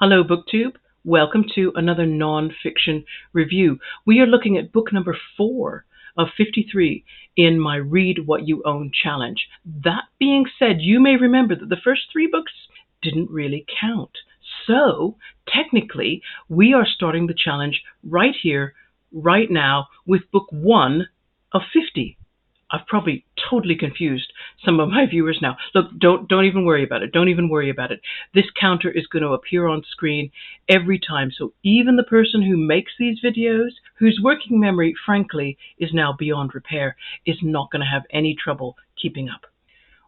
Hello, BookTube. Welcome to another nonfiction review. We are looking at book number 4 of 53 in my Read What You Own challenge. That being said, you may remember that the first 3 books didn't really count. So, technically, we are starting the challenge right here, right now, with book 1 of 50. I've probably totally confused some of my viewers now. Look, don't even worry about it. Don't even worry about it. This counter is going to appear on screen every time. So even the person who makes these videos, whose working memory, frankly, is now beyond repair, is not going to have any trouble keeping up.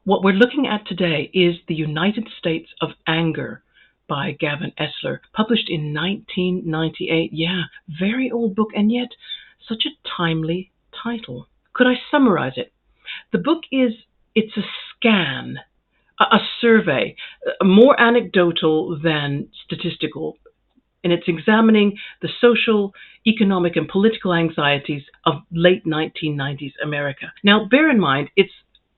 What we're looking at today is The United States of Anger by Gavin Esler, published in 1998. Yeah, very old book, and yet such a timely title. Could I summarize it? The book it's a scan, a survey, more anecdotal than statistical, and it's examining the social, economic, and political anxieties of late 1990s America. Now, bear in mind, it's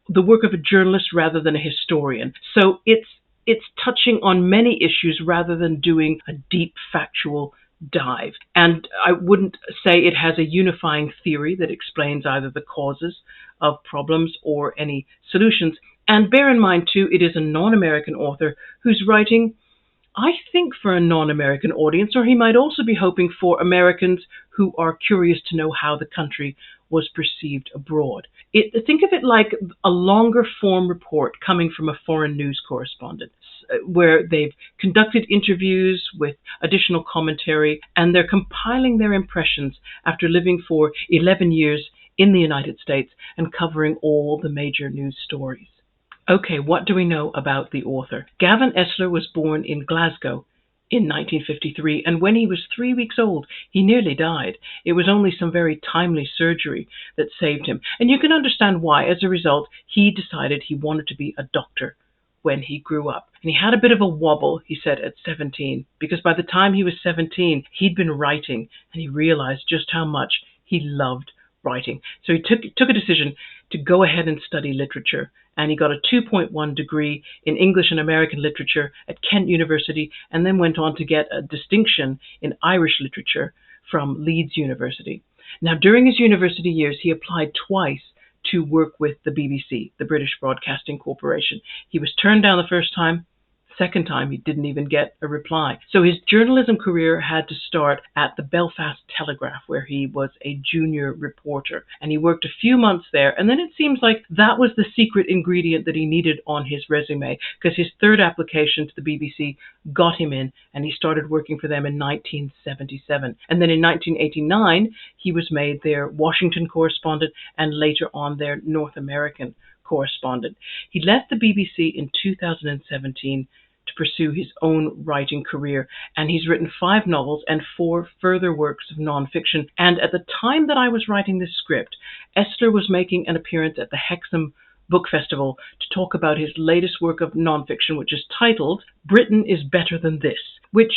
the work of a journalist rather than a historian, so it's touching on many issues rather than doing a deep factual dive. And I wouldn't say it has a unifying theory that explains either the causes of problems or any solutions. And bear in mind, too, it is a non-American author who's writing, I think, for a non-American audience, or he might also be hoping for Americans who are curious to know how the country was perceived abroad. Think of it like a longer form report coming from a foreign news correspondent, where they've conducted interviews with additional commentary, and they're compiling their impressions after living for 11 years in the United States and covering all the major news stories. Okay, what do we know about the author? Gavin Esler was born in Glasgow in 1953, and when he was 3 weeks old, he nearly died. It was only some very timely surgery that saved him, and you can understand why. As a result, he decided he wanted to be a doctor when he grew up. And he had a bit of a wobble, he said, at 17, because by the time he was 17, he'd been writing, and he realized just how much he loved writing. So he took a decision to go ahead and study literature, and he got a 2.1 degree in English and American literature at Kent University, and then went on to get a distinction in Irish literature from Leeds University. Now, during his university years, he applied twice to work with the BBC, the British Broadcasting Corporation. He was turned down the first time. Second time, he didn't even get a reply. So his journalism career had to start at the Belfast Telegraph, where he was a junior reporter. And he worked a few months there, and then it seems like that was the secret ingredient that he needed on his resume, because his third application to the BBC got him in, and he started working for them in 1977. And then in 1989, he was made their Washington correspondent and later on their North American correspondent. He left the BBC in 2017 to pursue his own writing career, and he's written 5 novels and 4 further works of nonfiction. And at the time that I was writing this script, Esler was making an appearance at the Hexham Book Festival to talk about his latest work of nonfiction, which is titled Britain is Better Than This, which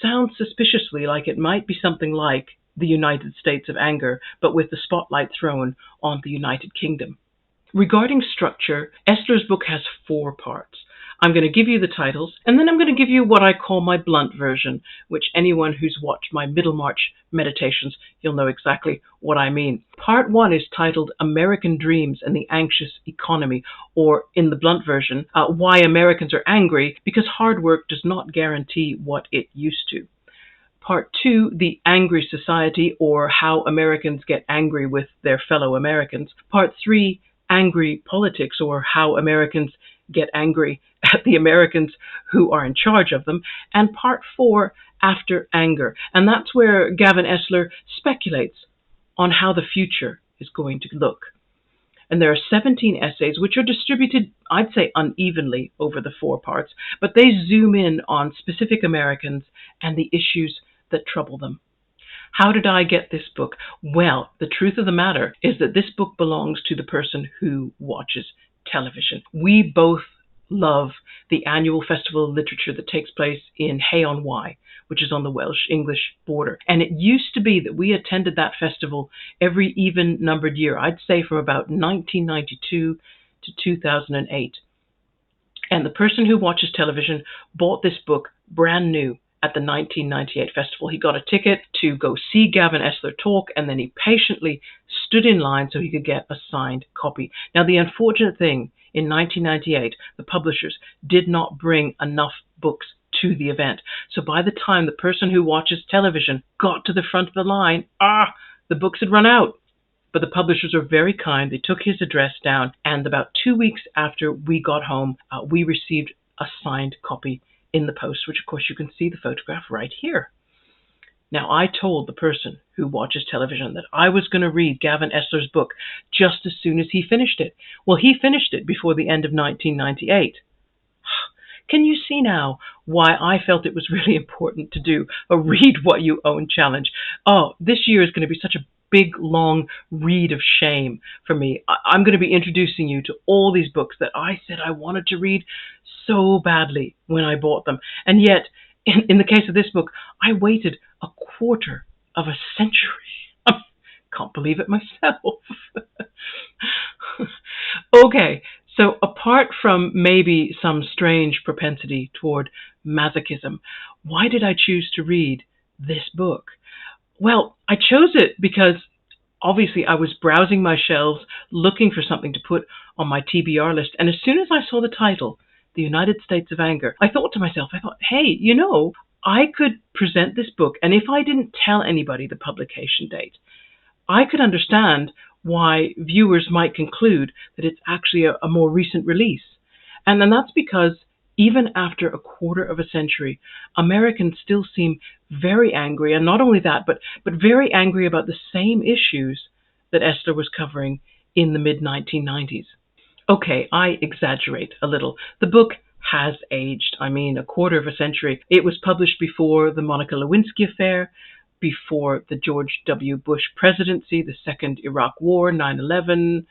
sounds suspiciously like it might be something like The United States of Anger, but with the spotlight thrown on the United Kingdom. Regarding structure, Esler's book has 4 parts. I'm going to give you the titles, and then I'm going to give you what I call my blunt version, which anyone who's watched my Middlemarch meditations, you'll know exactly what I mean. Part 1 is titled American Dreams and the Anxious Economy, or in the blunt version, Why Americans Are Angry, because hard work does not guarantee what it used to. Part 2, The Angry Society, or How Americans Get Angry with Their Fellow Americans. Part 3, Angry Politics, or How Americans Get Angry at the Americans who are in charge of them. And Part 4, After Anger. And that's where Gavin Esler speculates on how the future is going to look. And there are 17 essays which are distributed, I'd say, unevenly over the 4 parts, but they zoom in on specific Americans and the issues that trouble them. How did I get this book? Well, the truth of the matter is that this book belongs to the person who watches television. We both love the annual festival of literature that takes place in Hay-on-Wye, which is on the Welsh-English border. And it used to be that we attended that festival every even-numbered year, I'd say from about 1992 to 2008. And the person who watches television bought this book brand new at the 1998 festival. He got a ticket to go see Gavin Esler talk, and then he patiently stood in line so he could get a signed copy. Now, the unfortunate thing, in 1998, the publishers did not bring enough books to the event. So by the time the person who watches television got to the front of the line, the books had run out. But the publishers were very kind. They took his address down, and about 2 weeks after we got home, we received a signed copy in the post, which of course you can see the photograph right here. Now, I told the person who watches television that I was going to read Gavin Esler's book just as soon as he finished it. Well, he finished it before the end of 1998. Can you see now why I felt it was really important to do a Read What You Own challenge? Oh, this year is going to be such a big, long read of shame for me. I'm going to be introducing you to all these books that I said I wanted to read so badly when I bought them. And yet, in the case of this book, I waited a quarter of a century. I can't believe it myself. Okay, so apart from maybe some strange propensity toward masochism, why did I choose to read this book? Well, I chose it because obviously I was browsing my shelves looking for something to put on my TBR list. And as soon as I saw the title, The United States of Anger, I thought to myself, hey, I could present this book, and if I didn't tell anybody the publication date, I could understand why viewers might conclude that it's actually a more recent release. And then that's because even after a quarter of a century, Americans still seem very angry, and not only that, but very angry about the same issues that Esler was covering in the mid-1990s. Okay, I exaggerate a little. The book has aged. I mean, a quarter of a century. It was published before the Monica Lewinsky affair, before the George W. Bush presidency, the Second Iraq War, 9/11,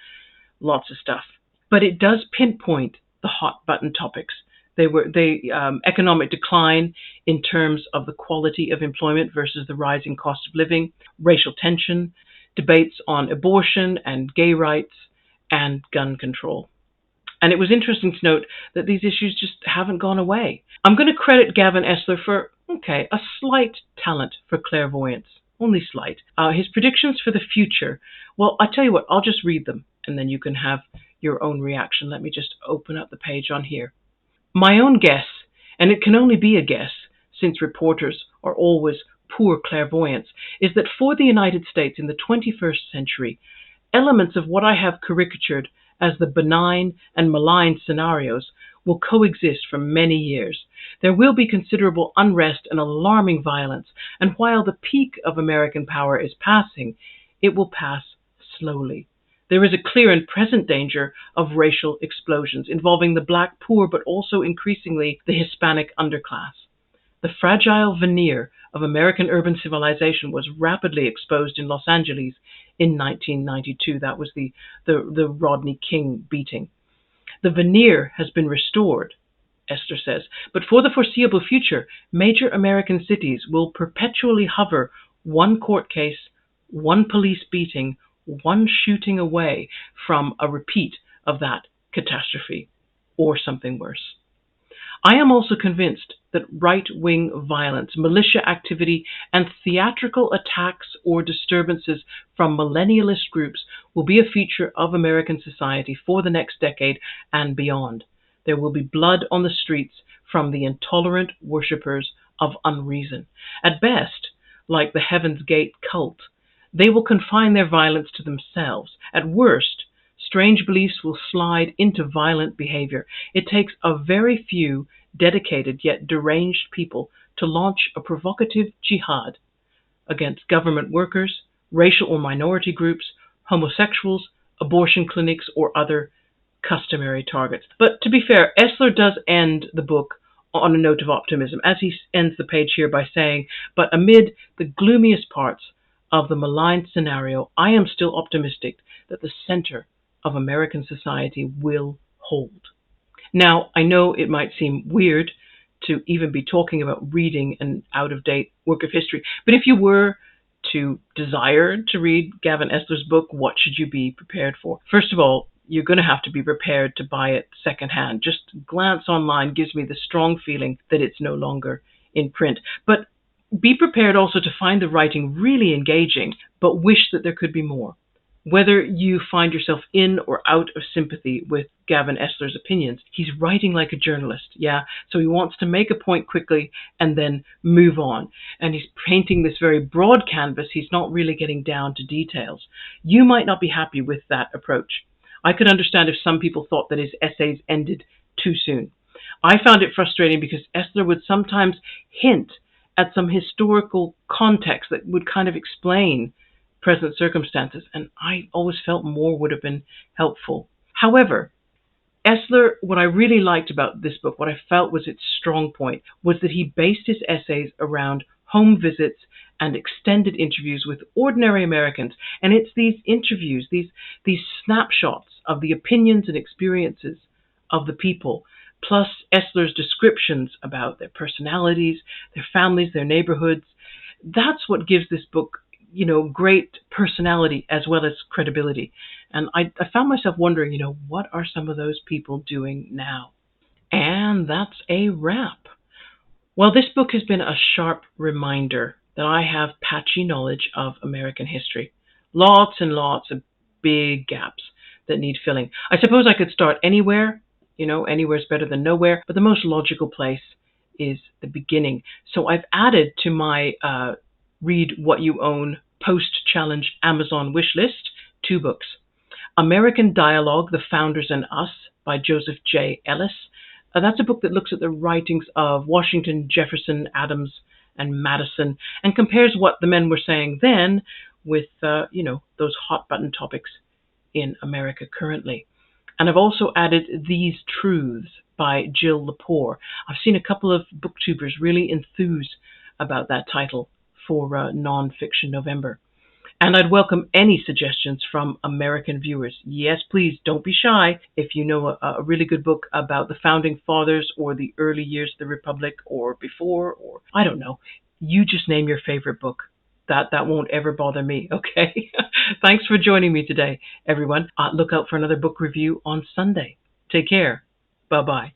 lots of stuff. But it does pinpoint the hot button topics. Economic decline in terms of the quality of employment versus the rising cost of living, racial tension, debates on abortion and gay rights, and gun control. And it was interesting to note that these issues just haven't gone away. I'm going to credit Gavin Esler for, a slight talent for clairvoyance, only slight. His predictions for the future, well, I tell you what, I'll just read them, and then you can have your own reaction. Let me just open up the page on here. My own guess, and it can only be a guess, since reporters are always poor clairvoyants, is that for the United States in the 21st century, elements of what I have caricatured as the benign and malign scenarios will coexist for many years. There will be considerable unrest and alarming violence, and while the peak of American power is passing, it will pass slowly. There is a clear and present danger of racial explosions involving the black poor, but also increasingly the Hispanic underclass. The fragile veneer of American urban civilization was rapidly exposed in Los Angeles in 1992. That was the Rodney King beating. The veneer has been restored, Esler says, but for the foreseeable future, major American cities will perpetually hover one court case, one police beating, one shooting away from a repeat of that catastrophe, or something worse. I am also convinced that right-wing violence, militia activity, and theatrical attacks or disturbances from millennialist groups will be a feature of American society for the next decade and beyond. There will be blood on the streets from the intolerant worshippers of unreason. At best, like the Heaven's Gate cult, they will confine their violence to themselves. At worst, strange beliefs will slide into violent behavior. It takes a very few dedicated yet deranged people to launch a provocative jihad against government workers, racial or minority groups, homosexuals, abortion clinics, or other customary targets. But to be fair, Esler does end the book on a note of optimism, as he ends the page here by saying, but amid the gloomiest parts of the malign scenario, I am still optimistic that the center of American society will hold. Now, I know it might seem weird to even be talking about reading an out-of-date work of history, but if you were to desire to read Gavin Esler's book, what should you be prepared for? First of all, you're going to have to be prepared to buy it secondhand. Just glance online gives me the strong feeling that it's no longer in print. But be prepared also to find the writing really engaging, but wish that there could be more. Whether you find yourself in or out of sympathy with Gavin Esler's opinions, he's writing like a journalist, yeah? So he wants to make a point quickly and then move on. And he's painting this very broad canvas. He's not really getting down to details. You might not be happy with that approach. I could understand if some people thought that his essays ended too soon. I found it frustrating because Esler would sometimes hint at some historical context that would kind of explain present circumstances, and I always felt more would have been helpful. However, Esler, what I really liked about this book, what I felt was its strong point, was that he based his essays around home visits and extended interviews with ordinary Americans. And it's these interviews, these snapshots of the opinions and experiences of the people, plus Esler's descriptions about their personalities, their families, their neighborhoods. That's what gives this book, great personality as well as credibility. And I found myself wondering, what are some of those people doing now? And that's a wrap. Well, this book has been a sharp reminder that I have patchy knowledge of American history. Lots and lots of big gaps that need filling. I suppose I could start anywhere. Anywhere's better than nowhere, but the most logical place is the beginning. So I've added to my Read What You Own post-challenge Amazon wish list 2 books. American Dialogue, The Founders and Us by Joseph J. Ellis. That's a book that looks at the writings of Washington, Jefferson, Adams, and Madison and compares what the men were saying then with, those hot-button topics in America currently. And I've also added These Truths by Jill Lepore. I've seen a couple of booktubers really enthuse about that title for NonFiction November. And I'd welcome any suggestions from American viewers. Yes, please, don't be shy. If you know a really good book about the Founding Fathers or the early years of the Republic or before, or I don't know, you just name your favorite book. That won't ever bother me, okay? Thanks for joining me today, everyone. Look out for another book review on Sunday. Take care. Bye-bye.